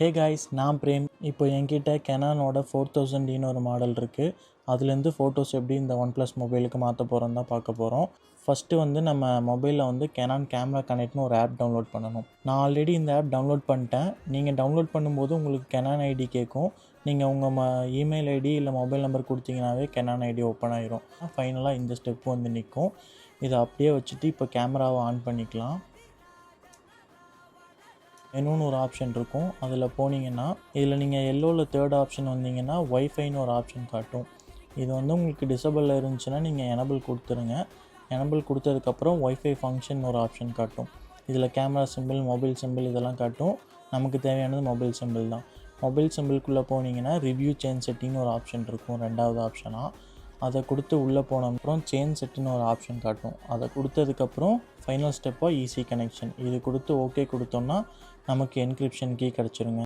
Hey guys, நான் frame. இப்போ என்கிட்ட கெனானோட 4000Dன்னு ஒரு மாடல் இருக்குது. அதுலேருந்து ஃபோட்டோஸ் எப்படி இந்த OnePlus மொபைலுக்கு மாற்ற போகிறோன்னு தான் பார்க்க போகிறோம். ஃபஸ்ட்டு வந்து நம்ம மொபைலில் வந்து கெனான் கேமரா கனெக்ட்னு ஒரு ஆப் டவுன்லோட் பண்ணணும். நான் ஆல்ரெடி இந்த ஆப் டவுன்லோட் பண்ணிட்டேன். நீங்கள் டவுன்லோட் பண்ணும்போது உங்களுக்கு கெனான் ஐடி கேட்கும். நீங்கள் உங்கள் இமெயில் ஐடி இல்லை மொபைல் நம்பர் கொடுத்தீங்கன்னாவே கெனான் ஐடி ஓப்பன் ஆகிரும். ஃபைனலாக இந்த ஸ்டெப்பு வந்து நிற்கும். இதை அப்படியே வச்சுட்டு இப்போ கேமராவை ஆன் பண்ணிக்கலாம். மெனுன்னு ஒரு ஆப்ஷன் இருக்கும். அதில் போனீங்கன்னா இதில் நீங்கள் எல்லோவில் தேர்ட் ஆப்ஷன் வந்தீங்கன்னா ஒய்ஃபைன்னு ஒரு ஆப்ஷன் காட்டும். இது வந்து உங்களுக்கு டிசபிளில் இருந்துச்சுன்னா நீங்கள் எனபிள் கொடுத்துருங்க. எனபிள் கொடுத்ததுக்கப்புறம் ஒய்ஃபை ஃபங்க்ஷன் ஒரு ஆப்ஷன் காட்டும். இதில் கேமரா சிம்பிள், மொபைல் சிம்பிள் இதெல்லாம் காட்டும். நமக்கு தேவையானது மொபைல் சிம்பிள் தான். மொபைல் சிம்பிள்குள்ளே போனீங்கன்னா ரிவ்யூ சேஞ்ச் செட்டிங்னு ஒரு ஆப்ஷன் இருக்கும், ரெண்டாவது ஆப்ஷனாக. அதை கொடுத்து உள்ளே போன அப்புறம் சேஞ்ச் செட்டுன்னு ஒரு ஆப்ஷன் காட்டும். அதை கொடுத்ததுக்கப்புறம் ஃபைனல் ஸ்டெப்பாக ஈஸி கனெக்ஷன் இது கொடுத்து ஓகே கொடுத்தோம்னா நமக்கு என்கிரிப்ஷன் கீ கிடச்சிருங்க.